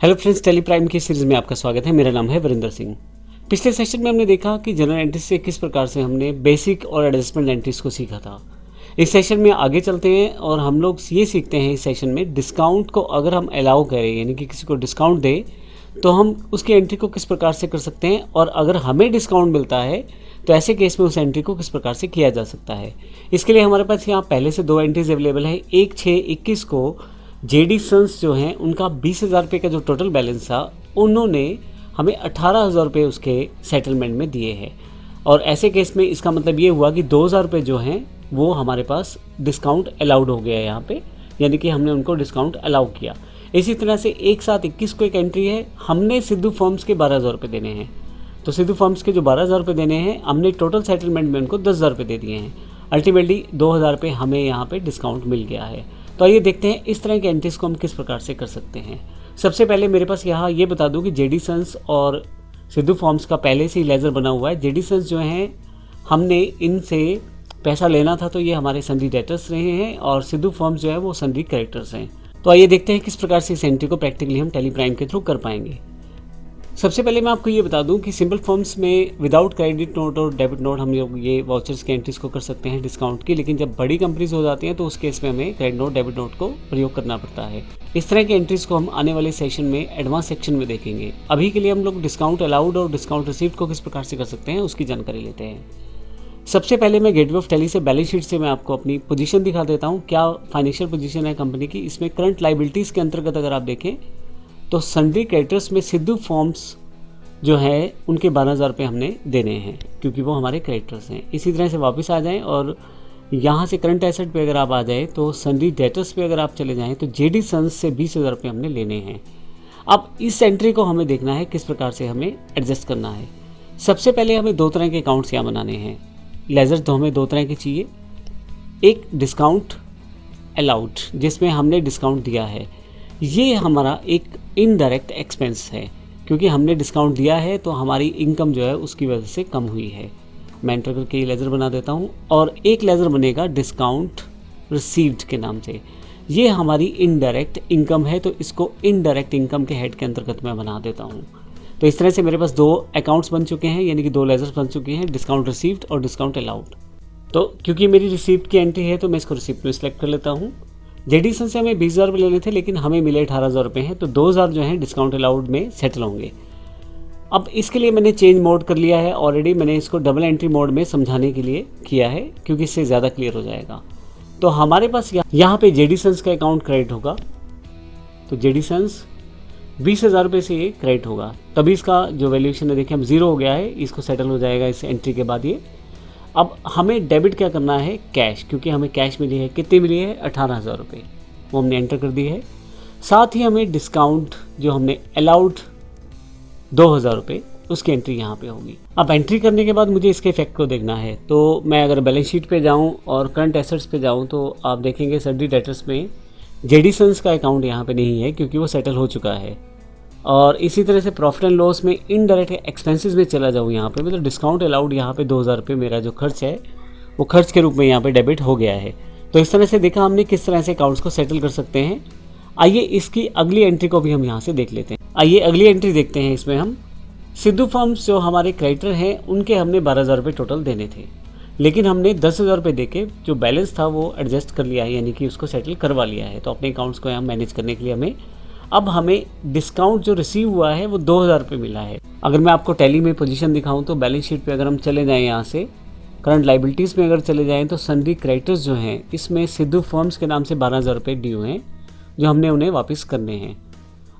Hello friends, Tally Prime की series में आपका स्वागत है। मेरा नाम है वरिंदर सिंह। पिछले सेशन में हमने देखा कि जनरल एंट्रीज से किस प्रकार से हमने बेसिक और एडजस्टमेंट एंट्रीज को सीखा था। इस सेशन में आगे चलते हैं और हम लोग ये सीखते हैं इस सेशन में डिस्काउंट को अगर हम अलाउ करें, यानी कि किसी को डिस्काउंट दें, तो हम उसकी एंट्री को किस प्रकार से कर सकते हैं, और अगर हमें डिस्काउंट मिलता है तो ऐसे केस में उस एंट्री को किस प्रकार से किया जा सकता है। इसके लिए हमारे पास यहाँ पहले से दो एंट्रीज अवेलेबल है। 1/6/21 को जेडी सन्स जो हैं उनका 20,000 रुपये का जो टोटल बैलेंस था, उन्होंने हमें 18,000 रुपये उसके सेटलमेंट में दिए हैं। और ऐसे केस में इसका मतलब ये हुआ कि 2,000 रुपये जो हैं वो हमारे पास डिस्काउंट अलाउड हो गया है यहाँ पे, यानी कि हमने उनको डिस्काउंट अलाउ किया। इसी तरह से 1/7/21 को एक एंट्री है, हमने सिद्धू फर्म्स के 12,000 रुपये देने हैं। तो सिद्धू फर्म्स के जो 12,000 रुपये देने हैं, हमने टोटल सेटलमेंट में उनको 10,000 रुपये दे दिए हैं। अल्टीमेटली 2,000 रुपये हमें यहाँ पे डिस्काउंट मिल गया है। तो आइए देखते हैं इस तरह के एंट्रीज को हम किस प्रकार से कर सकते हैं। सबसे पहले मेरे पास यहाँ ये बता दूं कि जेडी सन्स और सिद्धू फर्म्स का पहले से ही लेजर बना हुआ है। जेडी सन्स जो हैं, हमने इनसे पैसा लेना था तो ये हमारे सन्डी डेटर्स रहे हैं, और सिद्धू फर्म्स जो है वो सन्डी क्रेडिटर्स हैं। तो आइए देखते हैं किस प्रकार से इस एंट्री को प्रैक्टिकली हम टेली प्राइम के थ्रू कर पाएंगे। सबसे पहले मैं आपको ये बता दूं कि सिंपल फॉर्म्स में विदाउट क्रेडिट नोट और डेबिट नोट हम लोग ये वाउचर्स की एंट्रीज को कर सकते हैं डिस्काउंट की, लेकिन जब बड़ी कंपनीज हो जाती हैं तो उस केस में हमें क्रेडिट नोट डेबिट नोट को प्रयोग करना पड़ता है। इस तरह की एंट्रीज को हम आने वाले सेशन में एडवांस सेक्शन में देखेंगे। अभी के लिए हम लोग डिस्काउंट अलाउड और डिस्काउंट रिसीव्ड को किस प्रकार से कर सकते हैं उसकी जानकारी लेते हैं। सबसे पहले मैं गेटवे ऑफ टैली से बैलेंस शीट से मैं आपको अपनी पोजीशन दिखा देता हूँ, क्या फाइनेंशियल पोजीशन है कंपनी की। इसमें करंट लाइबिलिटीज़ के अंतर्गत अगर आप देखें तो सन्डी क्रेडिटर्स में सिद्धू फर्म्स जो है उनके 12,000 रुपये हमने देने हैं, क्योंकि वो हमारे क्रेडिटर्स हैं। इसी तरह से वापस आ जाएं और यहाँ से करंट एसेट पे अगर आप आ जाएं तो सन्डी डेटर्स पे अगर आप चले जाएं तो जेडी सन्स से 20,000 रुपये हमने लेने हैं। अब इस एंट्री को हमें देखना है किस प्रकार से हमें एडजस्ट करना है। सबसे पहले हमें दो तरह के अकाउंट्स यहाँ बनाने हैं। लेजर तो हमें दो तरह के चाहिए। एक डिस्काउंट अलाउड, जिसमें हमने डिस्काउंट दिया है, ये हमारा एक इनडायरेक्ट एक्सपेंस है, क्योंकि हमने डिस्काउंट दिया है तो हमारी इनकम जो है उसकी वजह से कम हुई है। मैं एंटर करके ये लेज़र बना देता हूँ, और एक लेज़र बनेगा डिस्काउंट रिसीव्ड के नाम से। ये हमारी इनडायरेक्ट इनकम है, तो इसको इनडायरेक्ट इनकम के हेड के अंतर्गत मैं बना देता हूँ। तो इस तरह से मेरे पास दो अकाउंट्स बन चुके हैं, यानी कि दो लेज़र्स बन चुके हैं, डिस्काउंट रिसीव्ड और डिस्काउंट अलाउड। तो क्योंकि मेरी रिसीव्ड की एंट्री है तो मैं इसको रिसीव्ड में सिलेक्ट कर लेता हूँ। जेडी सन से हमें 20,000 रुपये लेने थे, लेकिन हमें मिले 18,000 रुपये हैं, तो 2,000 जो हैं डिस्काउंट अलाउड में सेटल होंगे। अब इसके लिए मैंने चेंज मोड कर लिया है ऑलरेडी। मैंने इसको डबल एंट्री मोड में समझाने के लिए किया है, क्योंकि इससे ज़्यादा क्लियर हो जाएगा। तो हमारे पास यहाँ पे जेडी सन्स का अकाउंट क्रेडिट होगा, तो जेडी सन्स 20,000 रुपये से ये क्रेडिट होगा, तभी इसका जो वैल्यूएशन है देखिए हम 0 हो गया है, इसको सेटल हो जाएगा इस एंट्री के बाद ये। अब हमें डेबिट क्या करना है, कैश, क्योंकि हमें कैश मिली है। कितनी मिली है, 18,000 रुपये, वो हमने एंटर कर दी है। साथ ही हमें डिस्काउंट जो हमने अलाउड 2,000 रुपये, उसकी एंट्री यहाँ पे होगी। अब एंट्री करने के बाद मुझे इसके इफेक्ट को देखना है। तो मैं अगर बैलेंस शीट पे जाऊँ और करंट एसेट्स पे जाऊँ तो आप देखेंगे सन्डी डेटर्स में जेडी सन्स का अकाउंट यहाँ पे नहीं है, क्योंकि वो सेटल हो चुका है। और इसी तरह से प्रॉफिट एंड लॉस में इनडायरेक्ट एक्सपेंसेस में चला जाऊँ यहाँ पे, मतलब डिस्काउंट अलाउड यहाँ पे 2,000 रुपये मेरा जो खर्च है वो खर्च के रूप में यहाँ पे डेबिट हो गया है। तो इस तरह से देखा हमने किस तरह से अकाउंट्स को सेटल कर सकते हैं। आइए इसकी अगली एंट्री को भी हम यहाँ से देख लेते हैं। आइए अगली एंट्री देखते हैं। इसमें हम सिद्धू फर्म्स जो हमारे क्रेडिटर हैं उनके हमने 12,000 रुपये टोटल देने थे, लेकिन हमने 10,000 रुपये दे के जो बैलेंस था वो एडजस्ट कर लिया है, यानी कि उसको सेटल करवा लिया है। तो अपने अकाउंट्स को यहाँ मैनेज करने के लिए हमें डिस्काउंट जो रिसीव हुआ है वो 2,000 रुपये मिला है। अगर मैं आपको टैली में पोजीशन दिखाऊं तो बैलेंस शीट पे अगर हम चले जाएं, यहाँ से करंट लाइबिलिटीज़ में अगर चले जाएं तो सन्डी क्रेडिटर्स जो हैं इसमें सिद्धू फर्म्स के नाम से 12,000 रुपये ड्यू हैं, जो हमने उन्हें वापस करने हैं।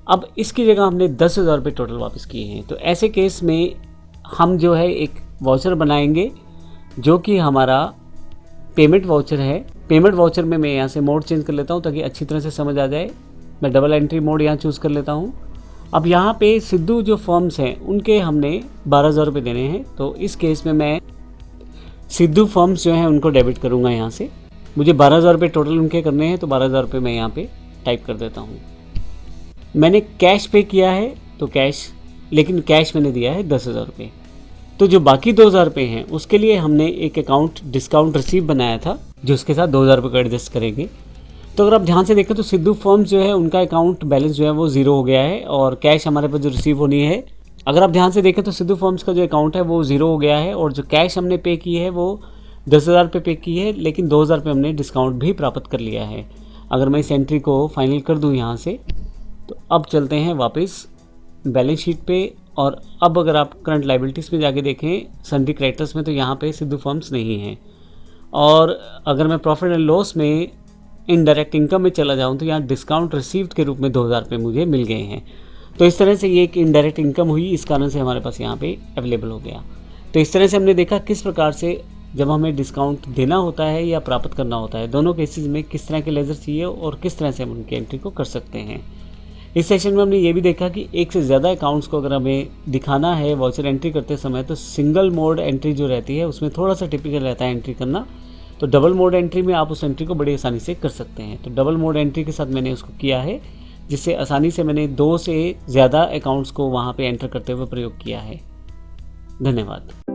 अब इसकी जगह हमने 10,000 रुपये टोटल वापस किए हैं। तो ऐसे केस में हम जो है एक वाउचर बनाएंगे, जो कि हमारा पेमेंट वाउचर है। पेमेंट वाउचर में मैं यहाँ से मोड चेंज कर लेता हूँ ताकि अच्छी तरह से समझ आ जाए। मैं डबल एंट्री मोड यहाँ चूज़ कर लेता हूँ। अब यहाँ पे सिद्धू जो फर्म्स हैं उनके हमने 12,000 रुपये देने हैं, तो इस केस में मैं सिद्धू फर्म्स जो हैं उनको डेबिट करूँगा। यहाँ से मुझे 12,000 रुपये टोटल उनके करने हैं, तो 12,000 रुपये मैं यहाँ पे टाइप कर देता हूँ। मैंने कैश पे किया है तो कैश, लेकिन कैश मैंने दिया है 10,000 रुपये। तो जो बाकी 2,000 रुपये हैं उसके लिए हमने एक अकाउंट डिस्काउंट रिसीव बनाया था, जो उसके साथ 2,000 रुपये को एडजस्ट करेंगे। तो अगर आप ध्यान से देखें तो सिद्धू फर्म्स जो है उनका अकाउंट बैलेंस जो है वो 0 हो गया है और कैश हमारे पास जो रिसीव होनी है, अगर आप ध्यान से देखें तो सिद्धू फर्म्स का जो अकाउंट है वो 0 हो गया है और जो कैश हमने पे की है वो 10,000 रुपये पे की है, लेकिन 2,000 रुपये हमने डिस्काउंट भी प्राप्त कर लिया है। अगर मैं इस एंट्री को फाइनल कर दूं यहाँ से, तो अब चलते हैं वापस बैलेंस शीट पे। और अब अगर आप करंट लाइबिलिटीज़ में जाके देखें सन्ड्री क्रेडिटर्स में, तो यहाँ पे सिद्धू फर्म्स नहीं है। और अगर मैं प्रॉफिट एंड लॉस में इनडायरेक्ट इनकम में चला जाऊँ तो यहाँ डिस्काउंट रिसीव्ड के रूप में 2,000 रुपये मुझे मिल गए हैं। तो इस तरह से ये एक इनडायरेक्ट इनकम हुई, इस कारण से हमारे पास यहाँ पे अवेलेबल हो गया। तो इस तरह से हमने देखा किस प्रकार से जब हमें डिस्काउंट देना होता है या प्राप्त करना होता है, दोनों केसेस में किस तरह के लेजर चाहिए और किस तरह से हम उनकी एंट्री को कर सकते हैं। इस सेशन में हमने ये भी देखा कि एक से ज़्यादा अकाउंट्स को अगर हमें दिखाना है वाउचर एंट्री करते समय, तो सिंगल मोड एंट्री जो रहती है उसमें थोड़ा सा टिपिकल रहता है एंट्री करना। तो डबल मोड एंट्री में आप उस एंट्री को बड़ी आसानी से कर सकते हैं। तो डबल मोड एंट्री के साथ मैंने उसको किया है, जिससे आसानी से मैंने 2 से ज़्यादा अकाउंट्स को वहाँ पे एंटर करते हुए प्रयोग किया है। धन्यवाद।